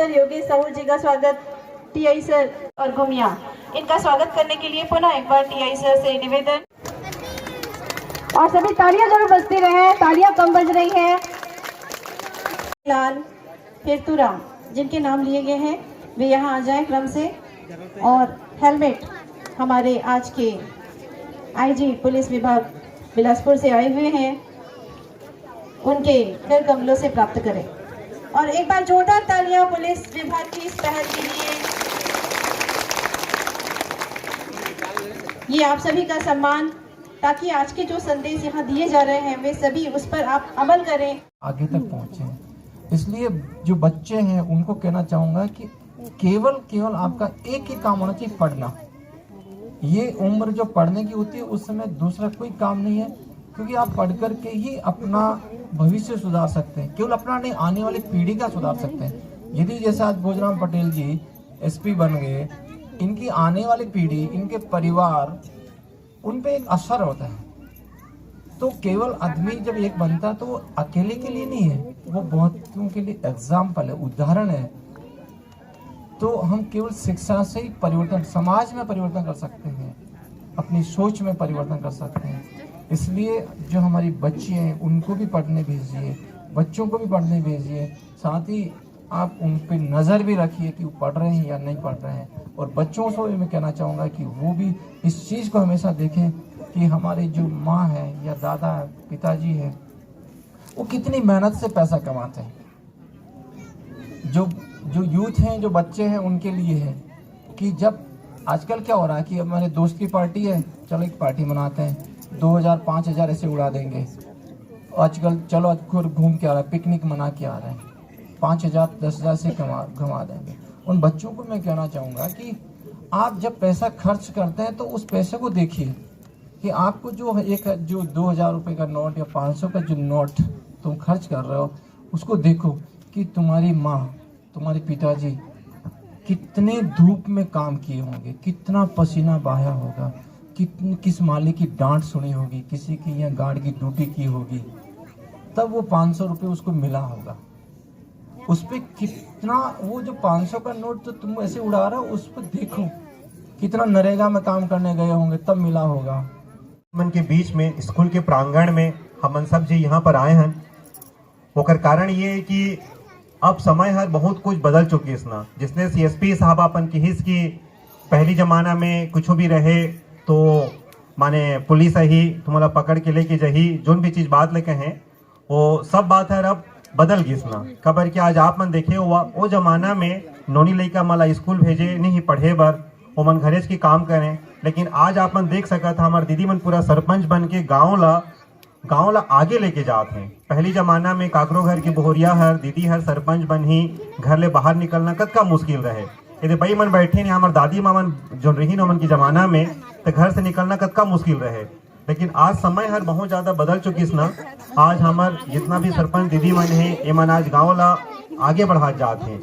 Sir Yogesh Sahu जी का स्वागत TI sir और घुमिया, इनका स्वागत करने के लिए पुनः एक बार टीआई सर से निवेदन। और सभी तालियां जरूर बजती रहे, तालियां कम बज रही है। लाल फिरतुराम जिनके नाम लिए गए हैं वे यहाँ आ जाएं क्रम से। और हेलमेट हमारे आज के आईजी पुलिस विभाग बिलासपुर से आए हुए हैं, उनके कर कमलों से प्राप्त करें। और एक बार जोरदार तालियां पुलिस विभाग की इस पहल के लिए। ये आप सभी का सम्मान, ताकि आज के जो संदेश यहाँ दिए जा रहे हैं वे सभी उस पर आप अमल करें, आगे तक पहुँचे। इसलिए जो बच्चे हैं उनको कहना चाहूँगा कि केवल आपका एक ही काम होना चाहिए, पढ़ना। ये उम्र जो पढ़ने की होती है उस समय दूसरा कोई काम नहीं है, क्योंकि आप पढ़ कर के ही अपना भविष्य सुधार सकते हैं, केवल अपना नहीं आने वाली पीढ़ी का सुधार सकते हैं। यदि जैसे आज भोजराम पटेल जी एसपी बन गए, इनकी आने वाली पीढ़ी, इनके परिवार, उन पे एक असर होता है। तो केवल आदमी जब एक बनता है तो वो अकेले के लिए नहीं है, वो बहुतों के लिए एग्जाम्पल है, उदाहरण है। तो हम केवल शिक्षा से ही परिवर्तन, समाज में परिवर्तन कर सकते हैं, अपनी सोच में परिवर्तन कर सकते हैं। इसलिए जो हमारी बच्ची हैं उनको भी पढ़ने भेजिए, बच्चों को भी पढ़ने भेजिए, साथ ही आप उन पे नज़र भी रखिए कि वो पढ़ रहे हैं या नहीं पढ़ रहे हैं। और बच्चों से मैं कहना चाहूँगा कि वो भी इस चीज़ को हमेशा देखें कि हमारे जो माँ है या दादा है, पिताजी है, वो कितनी मेहनत से पैसा कमाते हैं। जो यूथ हैं, जो बच्चे हैं, उनके लिए है कि जब आजकल क्या हो रहा है कि अब मेरे दोस्त की पार्टी है, चलो एक पार्टी मनाते हैं, 2000 5000 ऐसे उड़ा देंगे। आजकल चलो खुद घूम के आ रहा है, पिकनिक मना के आ रहे हैं, 5000 10,000 से घुमा देंगे। उन बच्चों को मैं कहना चाहूँगा कि आप जब पैसा खर्च करते हैं तो उस पैसे को देखिए कि आपको जो 2000 रुपये का नोट या 500 का जो नोट तुम खर्च कर रहे हो, उसको देखो कि तुम्हारी माँ, तुम्हारे पिताजी कितने धूप में काम किए होंगे, कितना पसीना बहाया होगा, किस मालिक की डांट सुनी होगी, किसी की यहाँ गार्ड की ड्यूटी की होगी, तब वो 500 रुपये उसको मिला होगा। उस पर कितना, वो जो 500 का नोट तो तुम ऐसे उड़ा रहे हो, उस पर देखो कितना नरेगा में काम करने गए होंगे, तब मिला होगा। मन के बीच में स्कूल के प्रांगण में हम सब जी यहाँ पर आए हैं, ओकर कारण ये है कि अब समय हर बहुत कुछ बदल चुकी है ना। जिसने सीएसपी साहब अपन की हिस्स की पहली जमाना में कुछ भी रहे तो माने पुलिस ही तुम्हारा पकड़ के लेके जही, जो भी चीज़ बात लेके हैं वो सब बात है अब बदल गई ना। खबर कि आज आप मन देखे हुआ वो जमाना में नोनी लड़का मला स्कूल भेजे नहीं पढ़े बर, वो मन घरेज की काम करें। लेकिन आज आप मन देख सकता था हमारे दीदी मन पूरा सरपंच बन के गाँव ला आगे लेके जाते हैं। पहली जमाना में काकरो घर की बोहरिया हर दीदी हर सरपंच बन ही घर ले बाहर निकलना कतका मुश्किल रहे। यदि भाई मन बैठे नहीं, हमारे दादी माँ मन जो रही मन की जमाना में, तो घर से निकलना कतका मुश्किल रहे। लेकिन आज समय हर बहुत ज़्यादा बदल चुकी ना। आज हमार जितना भी सरपंच दीदी मन है, ये मन आज गाँव ला आगे बढ़ा जाते हैं।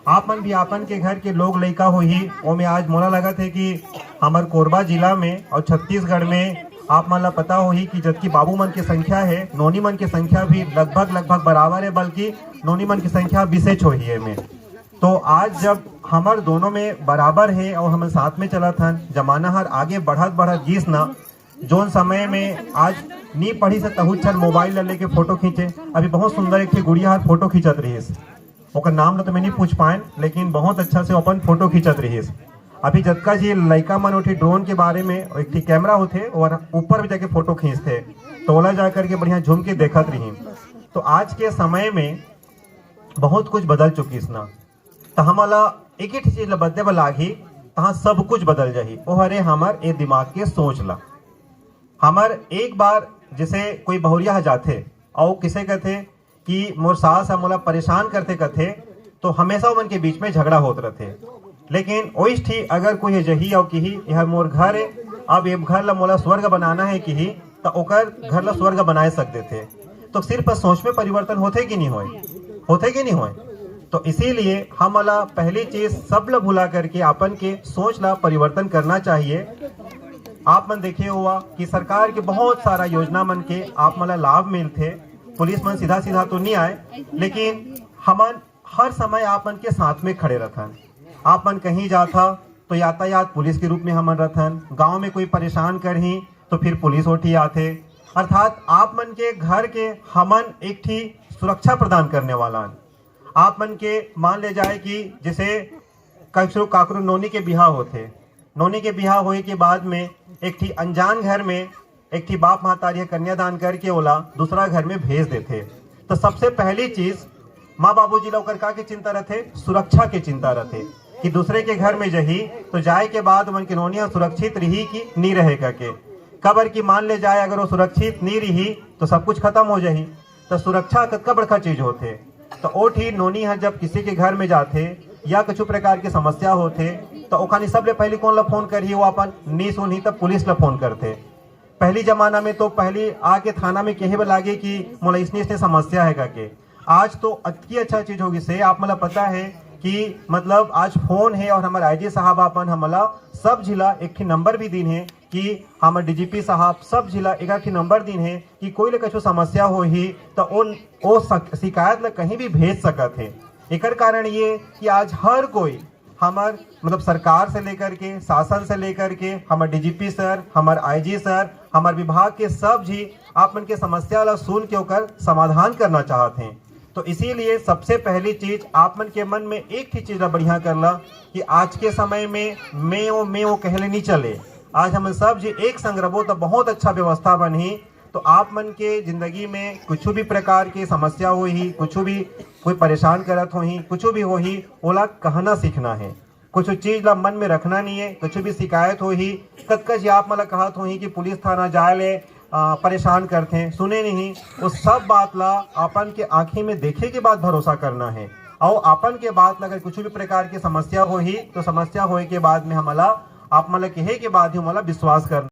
आप मन भी आपन के घर के लोग लड़का हो ही, वो में आज मोला लगा थे कि हमारे कोरबा जिला में और छत्तीसगढ़ में आप मन ला पता हो ही कि जबकि बाबू मन की संख्या है, नोनी मन की संख्या भी लगभग बराबर है, बल्कि नोनी मन की संख्या विशेष हो ही है में। तो आज जब हमार दोनों में बराबर है और हम साथ में चला था, जमाना हर आगे बढ़त गीस ना। जोन समय में आज नी पढ़ी से तहुच्छर मोबाइल लेके फोटो खींचे। अभी बहुत सुंदर एक थी गुड़िया हर फोटो खींचत रही, ओकर नाम तो मैं नहीं पूछ पाए, लेकिन बहुत अच्छा से अपन फोटो खींचत रही। अभी जतका जी लड़का मन उठी ड्रोन के बारे में एक थी कैमरा होते और ऊपर भी जाके फोटो खींचते, तो ओला जा करके बढ़िया झूम के देखत रही। तो आज के समय में बहुत कुछ बदल चुकी ना। तो हमारा एक ही चीज बदले लागी, तहाँ सब कुछ बदल जाही। वो हरे हमार ए दिमाग के सोच ला। हमार एक बार जैसे कोई बहुरिया जाते और किसे कहते कि मोर सास मोला परेशान करते कहते, तो हमेशा उनके बीच में झगड़ा होते रहते। लेकिन वही थी अगर कोई जही और की यह मोर घर है, अब ये घर ला मोला स्वर्ग बनाना है कि तो ओकर घर ला स्वर्ग बनाए सकते थे। तो सिर्फ सोच में परिवर्तन होते कि नहीं होए। तो इसीलिए हम पहली चीज सब ला भुला करके अपन के सोच ला परिवर्तन करना चाहिए। आप मन देखे हुआ कि सरकार के बहुत सारा योजना मन के आप मला लाभ मिलते। पुलिस मन सीधा तो नहीं आए, लेकिन हमन हर समय आपन के साथ में खड़े रहथन। आपन कहीं जाता तो यातायात पुलिस के रूप में हमन रहथन, गांव में कोई परेशान करही तो फिर पुलिस उठी आथे। अर्थात आप मन के घर के हमन एक ठी सुरक्षा प्रदान करने वाला। आप मन के मान ले जाए कि जैसे काकरू नोनी के बिहार होते, नोनी के बिहार होए के बाद में एक ठी अनजान घर में एक ठी बाप महतारी कन्यादान करके ओला दूसरा घर में भेज देते। तो सबसे पहली चीज माँ बाबूजी लोकर का के चिंता रहते, सुरक्षा के चिंता रहते कि दूसरे के घर में जही तो जाए के बाद मन की नोनिया सुरक्षित रही कि नहीं रहेगा के कबर की मान ले जाए अगर वो सुरक्षित नहीं रही तो सब कुछ खत्म हो जाही। तो सुरक्षा कतका बड़का चीज होते। तो ओ ठी नोनी है जब किसी के घर में जाते या कुछ प्रकार की समस्या होते तो ओखानी सबले पहले कौन ला फोन करी, वो अपन नहीं सुनही तब पुलिस ला फोन करते। पहली जमाना में तो पहली आके थाना में कहे लागे कि मोला इसने समस्या है के। आज तो अति अच्छा चीज होगी से आप मतलब पता है कि मतलब आज फोन है और हमारे आईजी साहब अपन हमला सब जिला एक ही नंबर भी दिन है कि हमारे डीजीपी साहब सब जिला एक ही नंबर दिन है कि कोई ले कुछ समस्या हो ही तो ओ शिकायत ला कहीं भी भेज सकत है। एकर कारण ये कि आज हर कोई हमार मतलब सरकार से लेकर के शासन से लेकर के हमारे डीजीपी सर, हमारे आईजी सर, हमारे विभाग के सब जी आप मन के समस्या ला सुन के ओकर समाधान करना चाहते हैं। तो इसीलिए सबसे पहली चीज आप मन के मन में एक ही चीज बढ़िया करला कि आज के समय में मैं वो कहले नहीं चले। आज हम सब जी एक संग रहो तो बहुत अच्छा व्यवस्था बनी। तो आप मन के जिंदगी में कुछ भी प्रकार की समस्या हो ही, कुछ भी कोई परेशान करत हो ही, कुछ भी हो ही, ओला कहना सीखना है। कुछ चीज ला मन में रखना नहीं है। कुछ भी शिकायत हो ही कतकज आप मला कहत हो ही कि पुलिस थाना जाए ले परेशान करते हैं, सुने नहीं। उस सब बात ला अपन के आंखें में देखे के बाद भरोसा करना है। और अपन के बात अगर कुछ भी प्रकार की समस्या हो ही तो समस्या होए के बाद में हमला आप मला कहे के बाद ही हमला विश्वास करना।